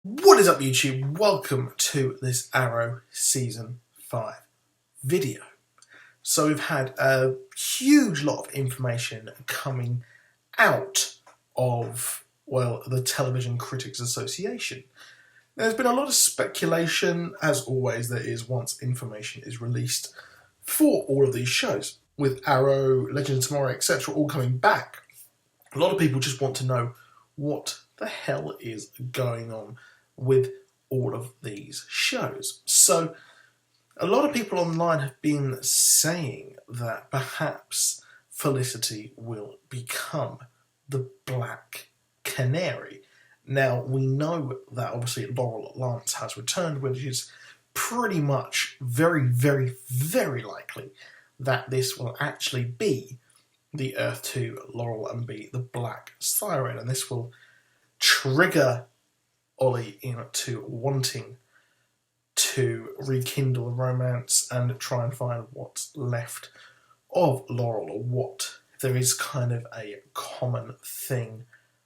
What is up, YouTube? Welcome to this Arrow Season 5 video. So we've had a huge lot of information coming out of, well, the Television Critics Association. There's been a lot of speculation, as always there is once information is released for all of these shows. With Arrow, Legend of Tomorrow, etc. all coming back, a lot of people just want to know what the hell is going on with all of these shows. So a lot of people online have been saying that perhaps Felicity will become the Black Canary. Now, we know that obviously Laurel Lance has returned, which is pretty much very, very, very likely that this will actually be the Earth 2 Laurel and be the Black Siren, and this will trigger Ollie into wanting to rekindle the romance and try and find what's left of Laurel, or what there is kind of a common thing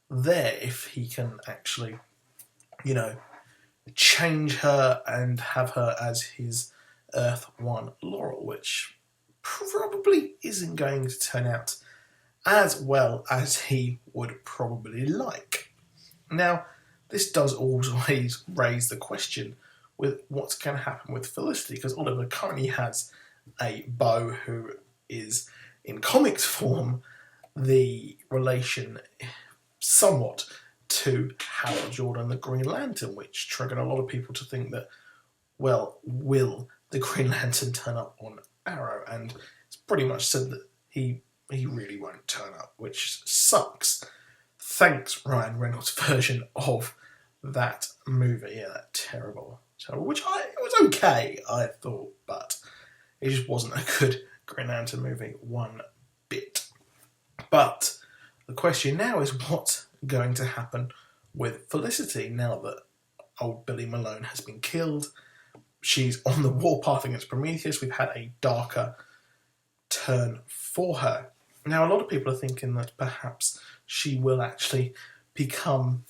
there, if he can actually, change her and have her as his Earth 1 Laurel, which probably isn't going to turn out as well as he would probably like. Now, this does always raise the question with what's going to happen with Felicity, because Oliver currently has a beau who is, in comics form, the relation somewhat to Hal Jordan, the Green Lantern, which triggered a lot of people to think that, well, will the Green Lantern turn up on Arrow? And it's pretty much said that he really won't turn up, which sucks. Thanks, Ryan Reynolds' version of that movie. Yeah, that terrible, which it was okay, I thought, but it just wasn't a good Green Lantern movie one bit. But the question now is what's going to happen with Felicity now that old Billy Malone has been killed. She's on the warpath against Prometheus. We've had a darker turn for her. Now, a lot of people are thinking that perhaps she will actually become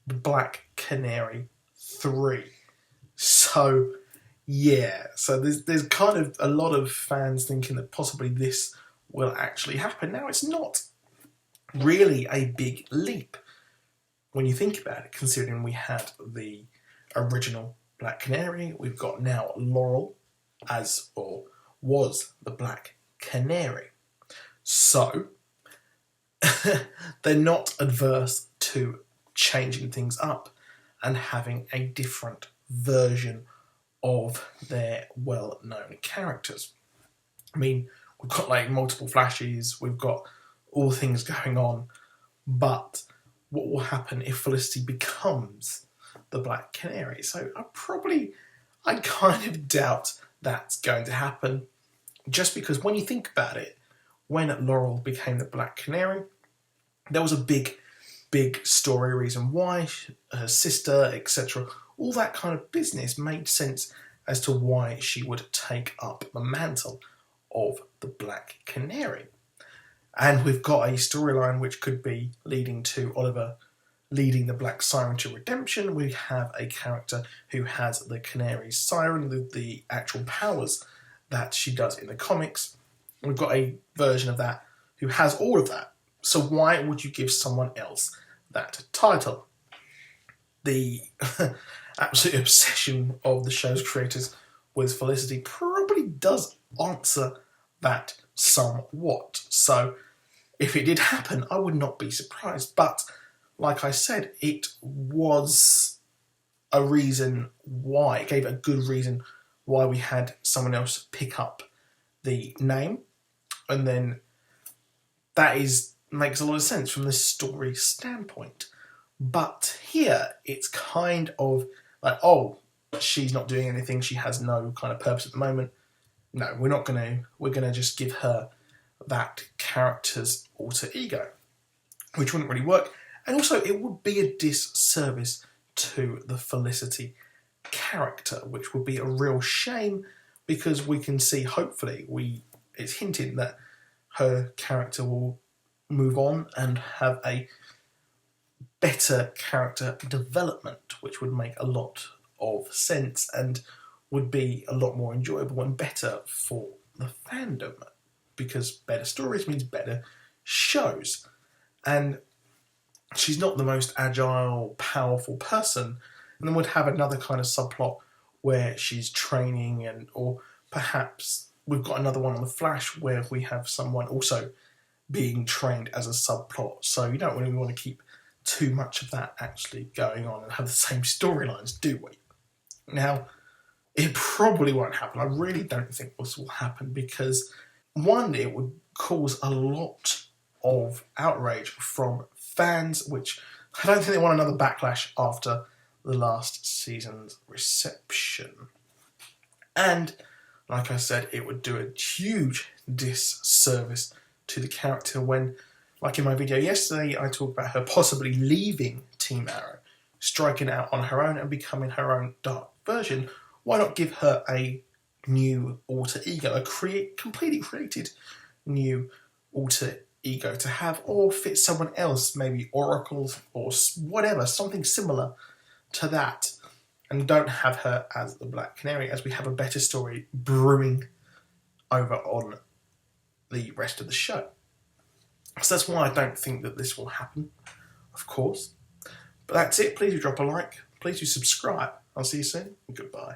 the Black Canary 3. So, yeah. So there's kind of a lot of fans thinking that possibly this will actually happen. Now, it's not really a big leap when you think about it, considering we had the original Black Canary. We've got now Laurel was the Black Canary. So, they're not adverse to changing things up and having a different version of their well-known characters. I mean, we've got like multiple Flashes, we've got all things going on, but what will happen if Felicity becomes the Black Canary? So I kind of doubt that's going to happen, just because when you think about it, when Laurel became the Black Canary, there was a big story reason why, her sister, etc. All that kind of business made sense as to why she would take up the mantle of the Black Canary. And we've got a storyline which could be leading to Oliver leading the Black Siren to redemption. We have a character who has the Canary Siren, the actual powers that she does in the comics. We've got a version of that who has all of that. So why would you give someone else that title? The absolute obsession of the show's creators with Felicity probably does answer that somewhat. So if it did happen, I would not be surprised. But like I said, it was a reason why, it gave a good reason why we had someone else pick up the name. And then that makes a lot of sense from the story standpoint. But here, it's kind of like, oh, she's not doing anything, she has no kind of purpose at the moment. No, we're going to just give her that character's alter ego, which wouldn't really work. And also, it would be a disservice to the Felicity character, which would be a real shame, because we can see, hopefully, it's hinted that her character will move on and have a better character development, which would make a lot of sense and would be a lot more enjoyable and better for the fandom, because better stories means better shows. And she's not the most agile, powerful person, and then would have another kind of subplot where she's training, and or perhaps we've got another one on the Flash where we have someone also being trained as a subplot. So you don't really want to keep too much of that actually going on and have the same storylines, do we? Now, it probably won't happen. I really don't think this will happen because, one, it would cause a lot of outrage from fans, which I don't think they want another backlash after the last season's reception. And, like I said, it would do a huge disservice to the character when, like in my video yesterday, I talked about her possibly leaving Team Arrow, striking out on her own and becoming her own dark version. Why not give her a new alter ego, a completely created new alter ego to have, or fit someone else, maybe Oracle or whatever, something similar to that, and don't have her as the Black Canary, as we have a better story brewing over on the rest of the show. So that's why I don't think that this will happen, of course. But that's it. Please do drop a like. Please do subscribe. I'll see you soon. Goodbye.